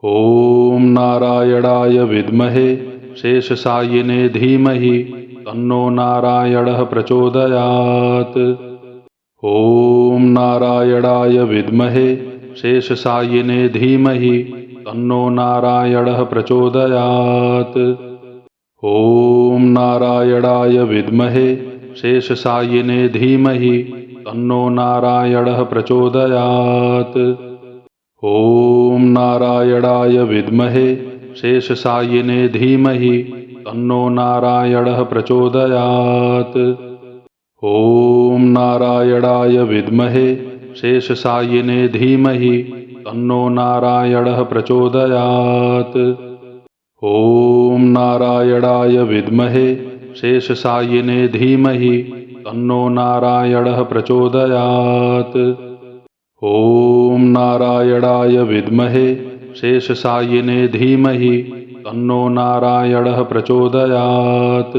ॐ नारायणाय विद्महे शेषशायिने धीमहि तन्नो नारायणः प्रचोदयात्। ॐ नारायणाय विद्महे शेषशायिने धीमहि तन्नो नारायणः प्रचोदयात्। ॐ नारायणाय विद्महे शेषशायिने धीमहि तन्नो नारायणः प्रचोदयात्। ॐ नारायणाय विद्महे शेषशायिने धीमहि तन्नो नारायणः प्रचोदयात्। ॐ नारायणाय विद्महे शेषशायिने धीमहि तन्नो नारायणः प्रचोदयात्। ॐ नारायणाय विद्महे शेषशायिने धीमहि तन्नो नारायणः प्रचोदयात्। ॐ नारायणाय विद्महे शेषशायिने धीमहि तन्नो नारायणः प्रचोदयात्।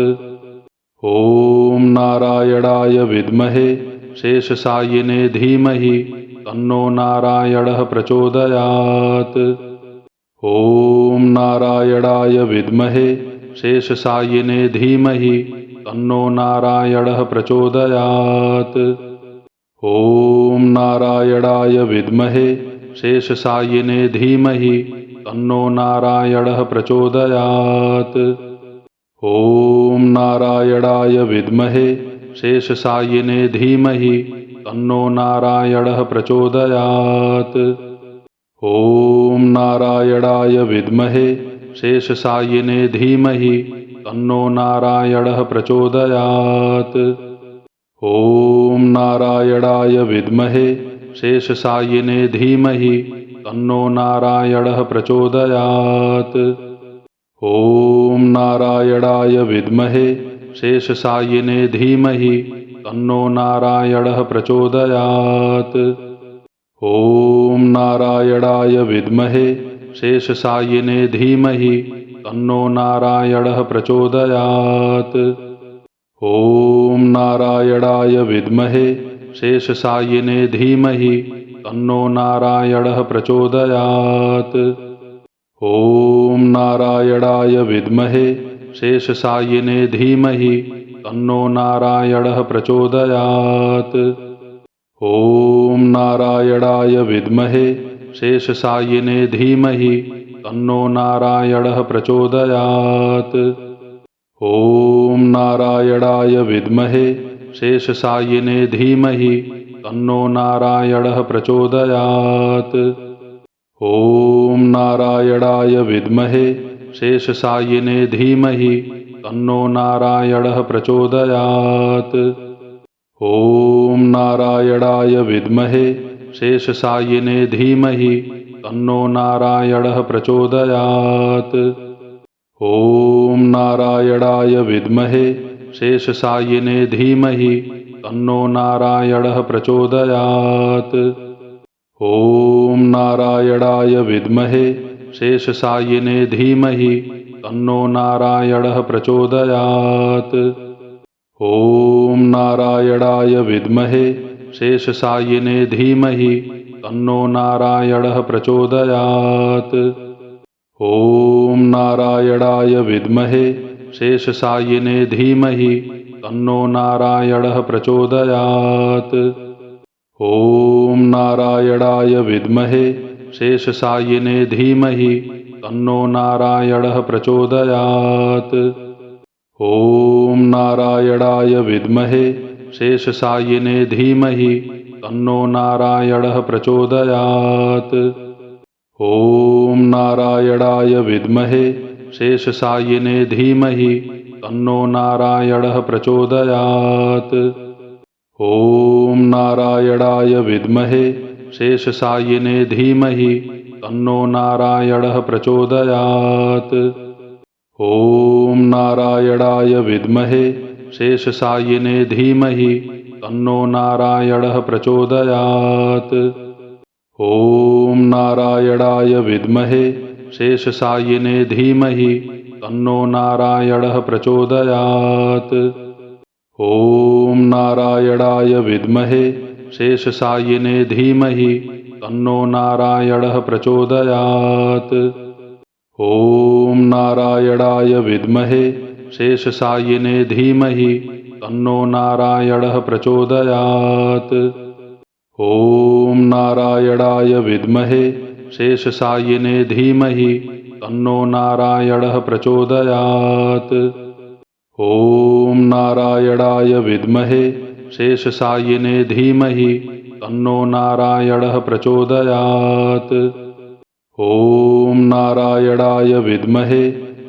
ॐ नारायणाय विद्महे शेषशायिने धीमहि तन्नो नारायणः प्रचोदयात्। ॐ नारायणाय विद्महे शेषशायिने धीमहि तन्नो नारायणः प्रचोदयात्। ॐ नारायणाय विद्महे शेषशायिने धीमहि तन्नो नारायणः प्रचोदयात्। ॐ नारायणाय विद्महे शेषशायिने धीमहि तन्नो नारायणः प्रचोदयात्। ॐ नारायणाय विद्महे शेषशायिने धीमहि तन्नो नारायणः प्रचोदयात्। ॐ नारायणाय विद्महे शेषशायिने धीमहि तन्नो नारायणः प्रचोदयात्। ॐ नारायणाय विद्महे शेषशायिने धीमहि तन्नो नारायणः प्रचोदयात्। ॐ नारायणाय विद्महे शेषशायिने धीमहि तन्नो नारायणः प्रचोदयात्। ॐ नारायणाय विद्महे शेषशायिने धीमहि तन्नो नारायणः प्रचोदयात्। ॐ नारायणाय विद्महे शेषशायिने धीमहि तन्नो नारायणः प्रचोदयात्। ॐ नारायणाय विद्महे शेषशायिने धीमहि तन्नो नारायणः प्रचोदयात्। ॐ नारायणाय विद्महे शेषशायिने धीमहि तन्नो नारायणः प्रचोदयात्। ॐ नारायणाय विद्महे शेषशायिने धीमहि तन्नो नारायणः प्रचोदयात्। ॐ नारायणाय विद्महे शेषशायिने धीमहि तन्नो नारायणः प्रचोदयात्। ॐ नारायणाय विद्महे शेषशायिने धीमहि तन्नो नारायणः प्रचोदयात्। ॐ नारायणाय विद्महे शेषशायिने धीमहि तन्नो नारायणः प्रचोदयात्। ॐ नारायणाय विद्महे शेषशायिने धीमहि तन्नो नारायणः प्रचोदयात्। ॐ नारायणाय विद्महे शेषशायिने धीमहि तन्नो नारायणः प्रचोदयात्। ॐ नारायणाय विद्महे शेषशायिने धीमहि तन्नो नारायणः प्रचोदयात्। ॐ नारायणाय विद्महे शेषशायिने धीमहि तन्नो नारायणः प्रचोदयात्। ॐ नारायणाय विद्महे शेषशायिने धीमहि तन्नो नारायणः प्रचोदयात्। ॐ नारायणाय विद्महे शेषशायिने धीमहि तन्नो नारायणः प्रचोदयात्। ॐ नारायणाय विद्महे शेषशायिने धीमहि तन्नो नारायणः प्रचोदयात्। ॐ नारायणाय विद्महे शेषशायिने धीमहि तन्नो नारायणः प्रचोदयात्। ॐ नारायणाय विद्महे शेषशायिने धीमहि तन्नो नारायणः प्रचोदयात्। ॐ नारायणाय विद्महे शेषशायिने धीमहि तन्नो नारायणः प्रचोदयात्। ॐ नारायणाय विद्महे शेषशायिने धीमहि तन्नो नारायणः प्रचोदयात्। ॐ नारायणाय विद्महे शेषशायिने धीमहि तन्नो नारायणः प्रचोदयात्। ॐ नारायणाय विद्महे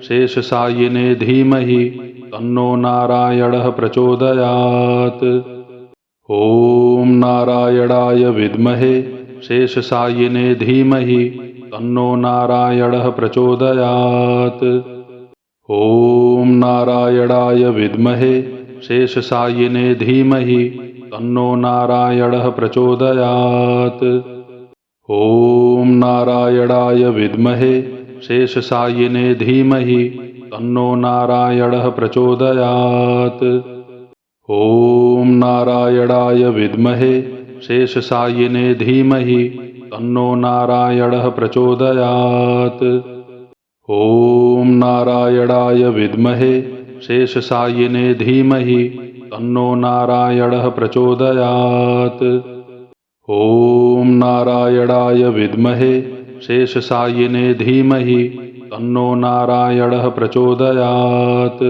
शेषशायिने धीमहि तन्नो नारायणः प्रचोदयात्। ॐ नारायणाय विद्महे शेषशायिने धीमहि तन्नो नारायणः प्रचोदयात्। ॐ नारायणाय विद्महे शेषशायिने धीमहि तन्नो नारायणः प्रचोदयात्। ॐ नारायणाय विद्महे शेषशायिने धीमहि तन्नो नारायणः प्रचोदयात्। ॐ नारायणाय विद्महे शेषशायिने धीमहि तन्नो नारायणः प्रचोदयात्। ॐ नारायणाय विद्महे शेषशायिने धीमहि तन्नो नारायणः प्रचोदयात्। ॐ नारायणाय विद्महे शेषशायिने धीमहि तन्नो नारायणः प्रचोदयात्।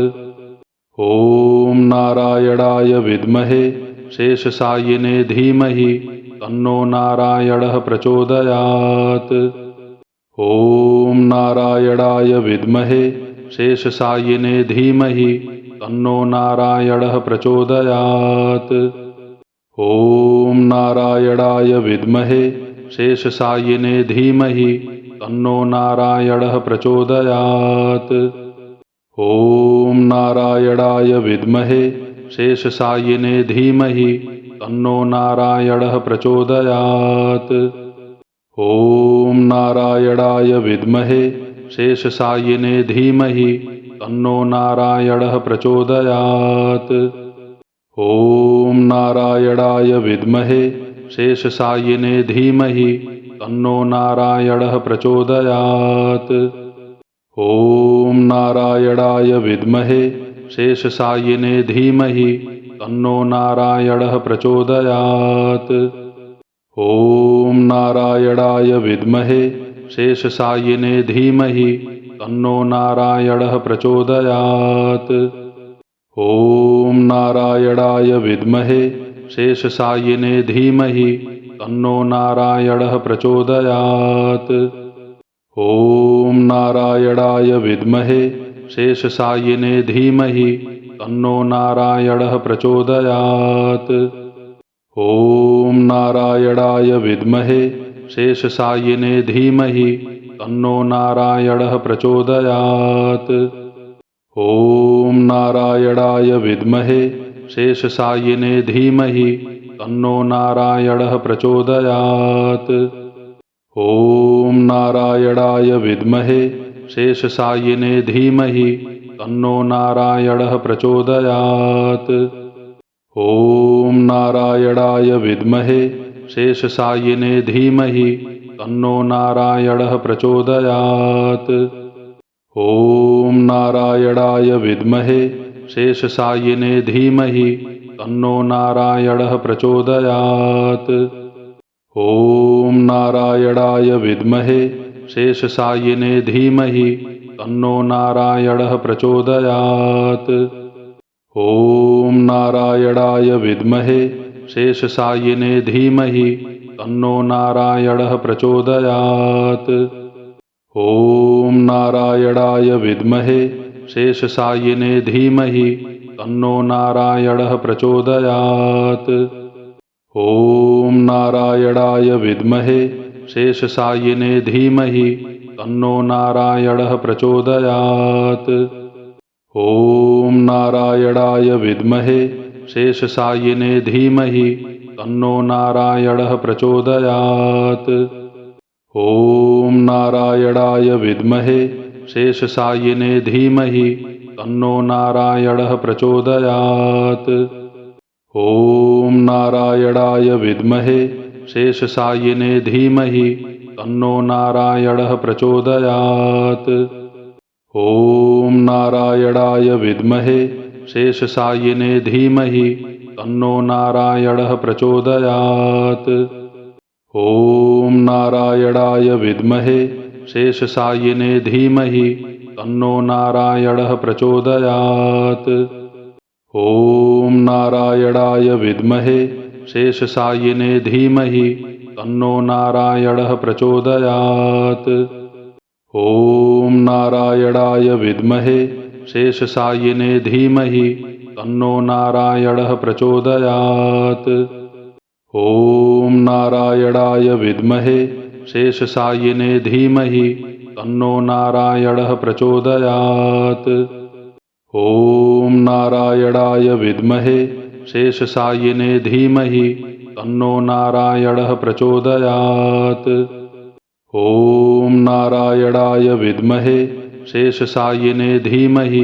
ॐ नारायणाय विद्महे शेषशायिने धीमहि तन्नो नारायणः प्रचोदयात्। ॐ नारायणाय विद्महे शेषशायिने धीमहि तन्नो नारायणः प्रचोदयात्। ॐ नारायणाय विद्महे शेषशायिने धीमहि तन्नो नारायणः प्रचोदयात्। ॐ नारायणाय विद्महे शेषशायिने धीमहि तन्नो नारायणः प्रचोदयात्। ॐ नारायणाय विद्महे शेषशायिने धीमहि तन्नो नारायणः प्रचोदयात्। ॐ नारायणाय विद्महे शेषशायिने धीमहि तन्नो नारायणः प्रचोदयात्। ॐ नारायणाय विद्महे शेषशायिने धीमहि तन्नो नारायणः प्रचोदयात्। ॐ नारायणाय विद्महे शेषशायिने धीमहि तन्नो नारायणः प्रचोदयात्। ॐ नारायणाय विद्महे शेषशायिने धीमहि तन्नो नारायणः प्रचोदयात्। ॐ नारायणाय विद्महे शेषशायिने धीमहि तन्नो नारायणः प्रचोदयात्। ॐ नारायणाय विद्महे शेषशायिने धीमहि तन्नो नारायणः प्रचोदयात्। ॐ नारायणाय विद्महे शेषशायिने धीमहि तन्नो नारायणः प्रचोदयात्। ॐ नारायणाय विद्महे शेषशायिने धीमहि तन्नो नारायणः प्रचोदयात्। ॐ नारायणाय विद्महे शेषशायिने धीमहि तन्नो नारायणः प्रचोदयात्। ॐ नारायणाय विद्महे शेषशायिने धीमहि तन्नो नारायणः प्रचोदयात्। ॐ नारायणाय विद्महे शेषशायिने धीमहि तन्नो नारायणः प्रचोदयात्। ॐ नारायणाय विद्महे शेषशायिने धीमहि तन्नो नारायणः प्रचोदयात्। ॐ नारायणाय विद्महे शेषशायिने धीमहि तन्नो नारायणः प्रचोदयात्। ॐ नारायणाय विद्महे शेषशायिने धीमहि तन्नो नारायणः प्रचोदयात्। ॐ नारायणाय विद्महे शेषशायिने धीमहि तन्नो नारायणः प्रचोदयात्। ॐ नारायणाय विद्महे शेषशायिने धीमहि तन्नो नारायणः प्रचोदयात्। ॐ नारायणाय विद्महे शेषशायिने धीमहि तन्नो नारायणः प्रचोदयात्। ॐ नारायणाय विद्महे शेषशायिने धीमहि तन्नो नारायणः प्रचोदयात्। ॐ नारायणाय विद्महे शेषशायिने धीमहि तन्नो नारायणः प्रचोदयात्। ॐ नारायणाय विद्महे शेषशायिने धीमहि तन्नो नारायणः प्रचोदयात्। ॐ नारायणाय विद्महे शेषशायिने धीमहि तन्नो नारायणः प्रचोदयात्। ॐ नारायणाय विद्महे शेषशायिने धीमहि तन्नो नारायणः प्रचोदयात्। ॐ नारायणाय विद्महे शेषशायिने धीमहि तन्नो नारायणः प्रचोदयात्। ॐ नारायणाय विद्महे शेषशायिने धीमहि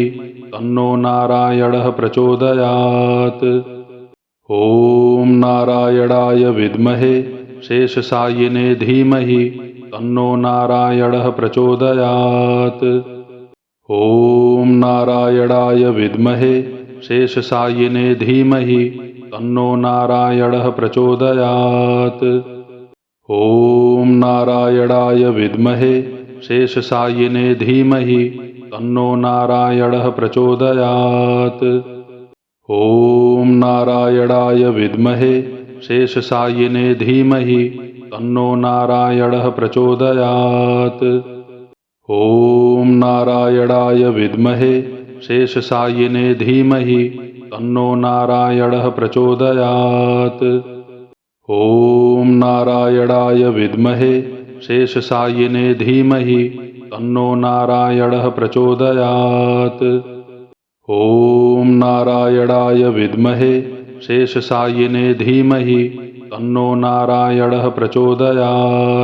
तन्नो नारायणः प्रचोदयात्। ॐ नारायणाय विद्महे शेषशायिने धीमहि तन्नो नारायणः प्रचोदयात्। ॐ नारायणाय विद्महे शेषशायिने धीमहि तन्नो नारायणः प्रचोदयात्। ॐ नारायणाय विद्महे शेषशायिने धीमहि तन्नो नारायणः प्रचोदयात्। ॐ नारायणाय विद्महे शेषशायिने धीमहि तन्नो नारायणः प्रचोदयात्। ॐ नारायणाय विद्महे शेषशायिने धीमहि तन्नो नारायणः प्रचोदयात्। ॐ नारायणाय विद्महे शेषशायिने धीमहि तन्नो नारायणः प्रचोदयात्। ॐ नारायणाय विद्महे शेषशायिने धीमहि तन्नो नारायणः प्रचोदयात्।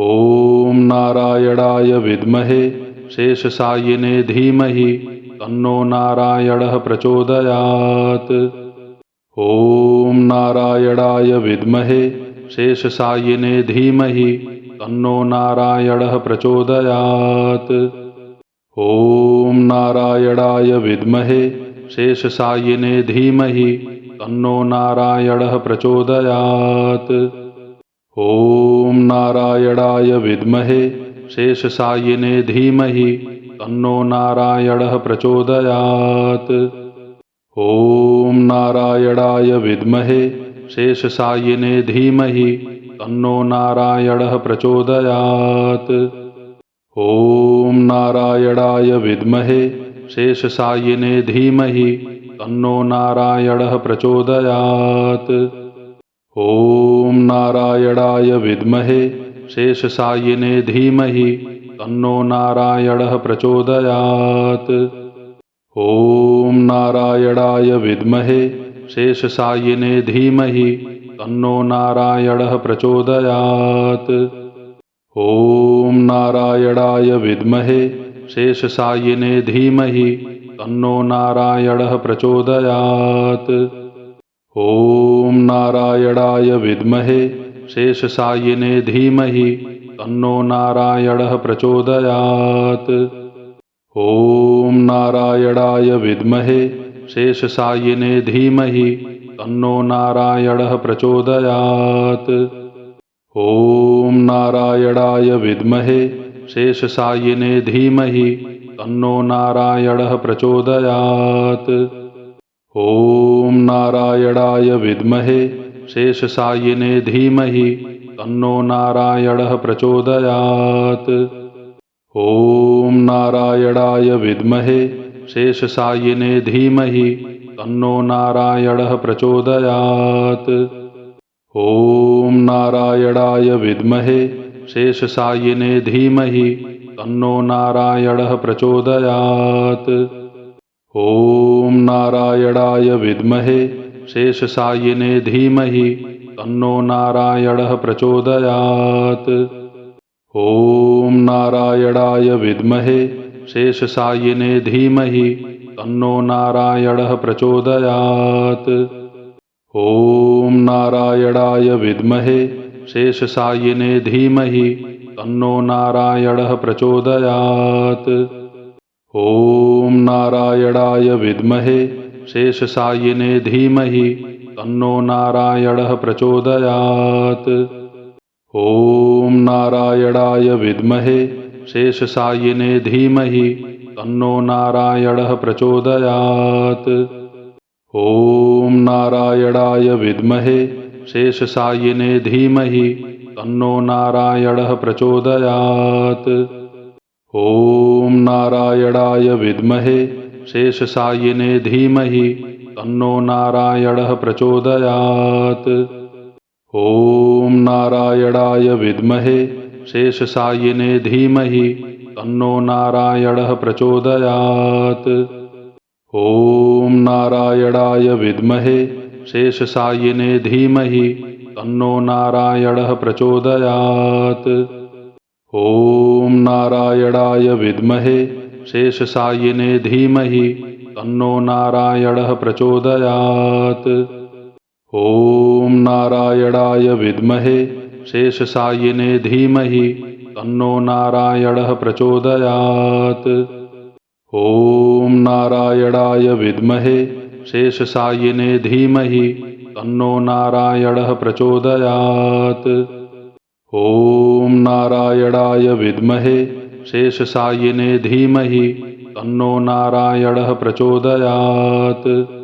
ॐ नारायणाय विद्महे शेषशायिने धीमहि तन्नो नारायणः प्रचोदयात्। ॐ नारायणाय विद्महे शेषशायिने धीमहि तन्नो नारायणः प्रचोदयात्। ॐ नारायणाय विद्महे शेषशायिने धीमहि तन्नो नारायणः प्रचोदयात्। ॐ नारायणाय विद्महे शेषशायिने धीमहि तन्नो नारायणः प्रचोदयात्। ॐ नारायणाय विद्महे शेषशायिने धीमहि तन्नो नारायणः प्रचोदयात्। ॐ नारायणाय विद्महे शेषशायिने धीमहि तन्नो नारायणः प्रचोदयात्। ॐ नारायणाय विद्महे शेषशायिने धीमहि तन्नो नारायणः प्रचोदयात्। ॐ नारायणाय विद्महे शेषशायिने धीमहि तन्नो नारायणः प्रचोदयात्। ॐ नारायणाय विद्महे शेषशायिने धीमहि तन्नो नारायणः प्रचोदयात्। ॐ नारायणाय विद्महे शेषशायिने धीमहि तन्नो नारायणः प्रचोदयात्। ॐ नारायणाय विद्महे शेषशायिने धीमहि तन्नो नारायणः प्रचोदयात्। ॐ नारायणाय विद्महे शेषशायिने धीमहि तन्नो नारायणः प्रचोदयात्। ॐ नारायणाय विद्महे शेषशायिने धीमहि तन्नो नारायणः प्रचोदयात्। ॐ नारायणाय विद्महे शेषशायिने धीमहि तन्नो नारायणः प्रचोदयात्। ॐ नारायणाय विद्महे शेषशायिने धीमहि तन्नो नारायणः प्रचोदयात्। ॐ नारायणाय विद्महे शेषशायिने धीमहि तन्नो नारायणः प्रचोदयात्। ॐ नारायणाय विद्महे शेषशायिने धीमहि तन्नो नारायणः प्रचोदयात्। ॐ ॐ नारायणाय विद्महे शेषशायिने धीमहि तन्नो नारायणः प्रचोदयात्। ॐ नारायणाय विद्महे शेषशायिने धीमहि तन्नो नारायणः प्रचोदयात्। ॐ नारायणाय विद्महे शेषशायिने धीमहि तन्नो नारायणः प्रचोदयात्। ॐ नारायणाय विद्महे शेषशायिने धीमहि तन्नो नारायणः प्रचोदयात्। ॐ नारायणाय विद्महे शेषशायिने धीमहि तन्नो नारायणः प्रचोदयात्। ॐ नारायणाय विद्महे शेषशायिने धीमहि तन्नो नारायणः प्रचोदयात्। ॐ नारायणाय विद्महे शेषशायिने धीमहि तन्नो नारायणः प्रचोदयात्। ॐ नारायणाय विद्महे शेषशायिने धीमहि तन्नो नारायणः प्रचोदयात्। ॐ नारायणाय विद्महे शेषशायिने धीमहि तन्नो नारायणः प्रचोदयात्। ॐ नारायणाय विद्महे शेषशायिने धीमहि तन्नो नारायणः प्रचोदयात्। ॐ नारायणाय विद्महे शेषशायिने धीमहि तन्नो नारायणः प्रचोदयात्।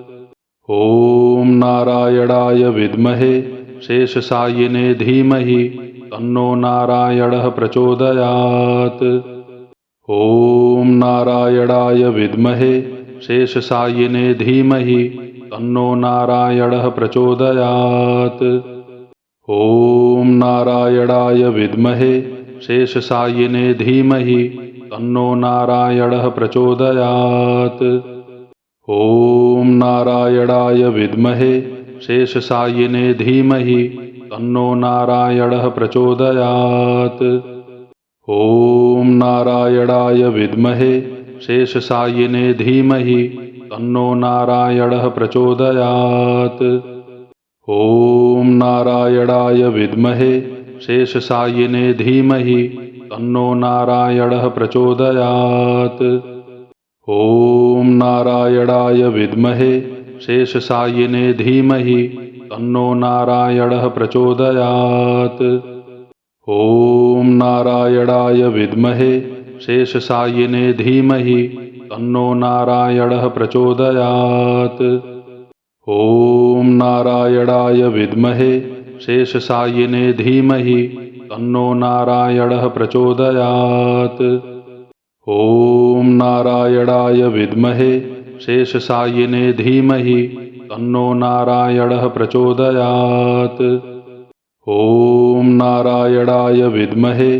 ॐ नारायणाय विद्महे शेषशायिने धीमहि तन्नो नारायणः प्रचोदयात्। ॐ नारायणाय विद्महे शेषशायिने धीमहि तन्नो नारायणः प्रचोदयात्। ॐ नारायणाय विद्महे शेषशायिने धीमहि तन्नो नारायणः प्रचोदयात्। ॐ नारायणाय विद्महे शेषशायिने धीमहि तन्नो नारायणः प्रचोदयात्। ॐ नारायणाय विद्महे शेषशायिने धीमहि तन्नो नारायणः प्रचोदयात्। ॐ नारायणाय विद्महे शेषशायिने धीमहि तन्नो नारायणः प्रचोदयात्। ॐ नारायणाय विद्महे शेषशायिने धीमहि तन्नो नारायणः प्रचोदयात्। ॐ नारायणाय विद्महे शेषशायिने धीमहि तन्नो नारायणः प्रचोदयात्। ॐ नारायणाय विद्महे शेषशायिने धीमहि तन्नो नारायणः प्रचोदयात्। ॐ नारायणाय विद्महे शेषशायिने धीमहि तन्नो नारायणः प्रचोदयात्। ॐ नारायणाय विद्महे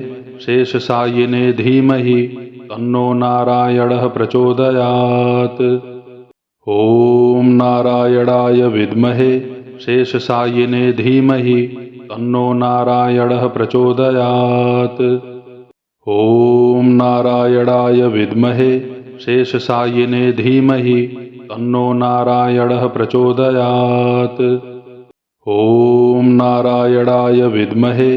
शेषशायिने धीमहि तन्नो नारायणः प्रचोदयात्। ॐ नारायणाय विद्महे शेषशायिने धीमहि तन्नो नारायणः प्रचोदयात्। ॐ नारायणाय विद्महे शेषशायिने धीमहि तन्नो नारायणः प्रचोदयात्। ॐ नारायणाय विद्महे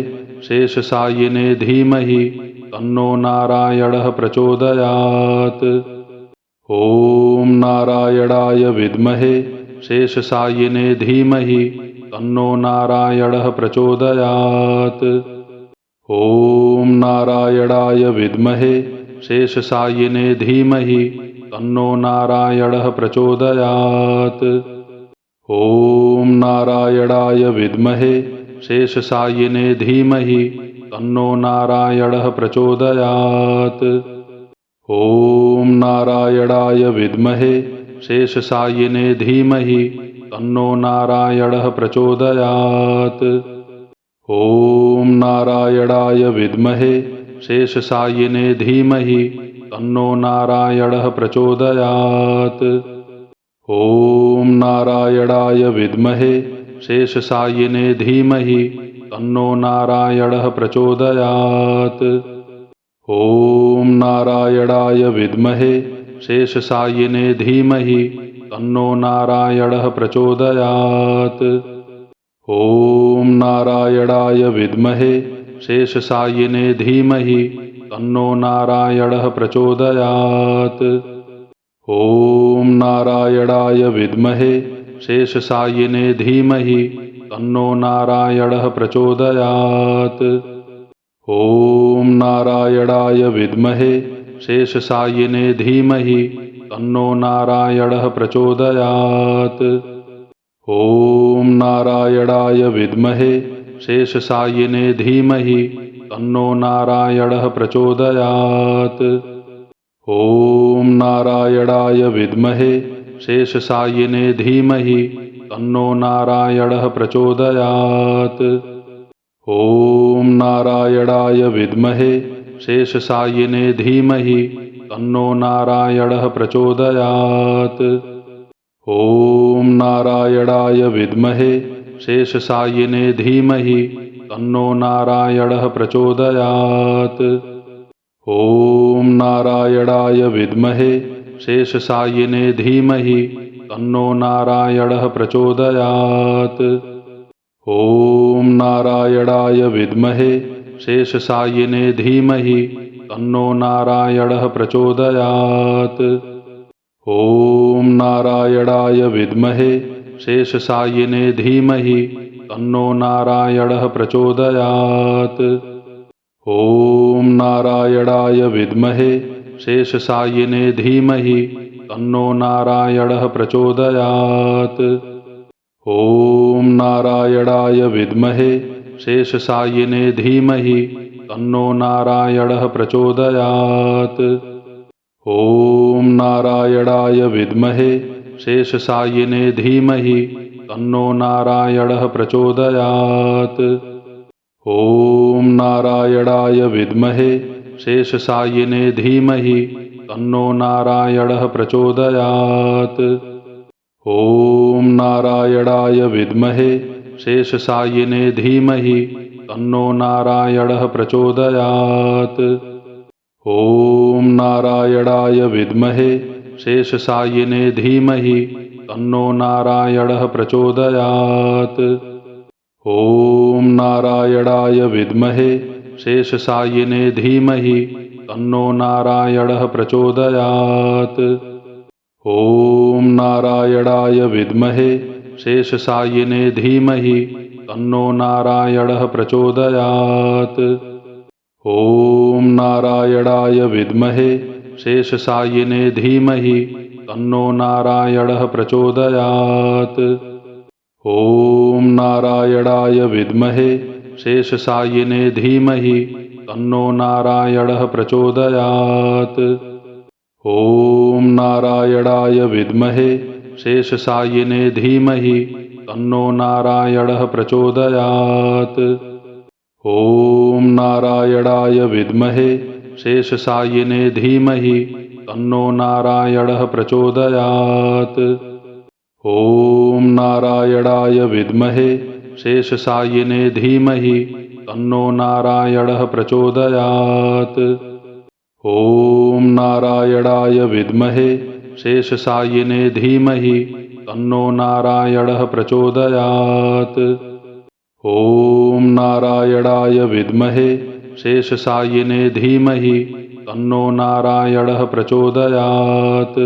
शेषशायिने धीमहि तन्नो नारायणः प्रचोदयात्। ॐ नारायणाय विद्महे शेषशायिने धीमहि तन्नो नारायणः प्रचोदयात्। ॐ नारायणाय विद्महे शेषशायिने धीमहि तन्नो नारायणः प्रचोदयात्। ॐ नारायणाय विद्महे शेषशायिने धीमहि तन्नो नारायणः प्रचोदयात्। ॐ नारायणाय विद्महे शेषशायिने धीमहि तन्नो नारायणः प्रचोदयात्। ॐ नारायणाय विद्महे शेषशायिने धीमहि तन्नो नारायणः प्रचोदयात्। ॐ नारायणाय विद्महे शेषशायिने धीमहि तन्नो नारायणः प्रचोदयात्। ॐ नारायणाय विद्महे शेषशायिने धीमहि तन्नो नारायणः प्रचोदयात्। ॐ नारायणाय विद्महे शेषशायिने धीमहि तन्नो नारायणः प्रचोदयात्। ॐ नारायणाय विद्महे शेषशायिने धीमहि तन्नो नारायणः प्रचोदयात्। ॐ नारायणाय विद्महे शेषशायिने धीमहि तन्नो नारायणः प्रचोदयात्। ॐ नारायणाय विद्महे शेषशायिने धीमहि तन्नो नारायणः प्रचोदयात्। ॐ नारायणाय विद्महे शेषशायिने धीमहि तन्नो नारायणः प्रचोदयात्। ॐ नारायणाय विद्महे शेषशायिने धीमहि तन्नो नारायणः प्रचोदयात्। ॐ नारायणाय विद्महे शेषशायिने धीमहि तन्नो नारायणः प्रचोदयात्। ॐ नारायणाय विद्महे शेषशायिने धीमहि तन्नो नारायणः प्रचोदयात्। ॐ नारायणाय विद्महे शेषशायिने धीमहि तन्नो नारायणः प्रचोदयात्। ॐ नारायणाय विद्महे शेषशायिने धीमहि तन्नो नारायणः प्रचोदयात्। ॐ नारायणाय विद्महे शेषशायिने धीमहि तन्नो नारायणः प्रचोदयात्। ॐ नारायणाय विद्महे शेषशायिने धीमहि तन्नो नारायणः प्रचोदयात्। ॐ नारायणाय विद्महे शेषशायिने धीमहि तन्नो नारायणः प्रचोदयात्। ॐ नारायणाय विद्महे शेषशायिने धीमहि तन्नो नारायणः प्रचोदयात्। ॐ नारायणाय विद्महे शेषशायिने धीमहि तन्नो नारायणः प्रचोदयात्। ॐ नारायणाय विद्महे शेषशायिने धीमहि तन्नो नारायणः प्रचोदयात्। ॐ नारायणाय विद्महे शेषशायिने धीमहि तन्नो नारायणः प्रचोदयात्। ॐ नारायणाय विद्महे शेषशायिने धीमहि तन्नो नारायणः प्रचोदयात्। ॐ नारायणाय विद्महे शेषशायिने धीमहि तन्नो नारायणः प्रचोदयात्। ॐ नारायणाय विद्महे शेषशायिने धीमहि तन्नो नारायणः प्रचोदयात्। ॐ नारायणाय विद्महे शेषशायिने धीमहि तन्नो नारायणः प्रचोदयात्। ॐ नारायणाय विद्महे शेषशायिने धीमहि तन्नो नारायणः प्रचोदयात्। ॐ नारायणाय विद्महे शेषशायिने धीमहि तन्नो नारायणः प्रचोदयात्। ॐ नारायणाय विद्महे शेषशायिने धीमहि तन्नो नारायणः प्रचोदयात्। ॐ नारायणाय विद्महे शेषशायिने धीमहि तन्नो नारायणः प्रचोदयात्।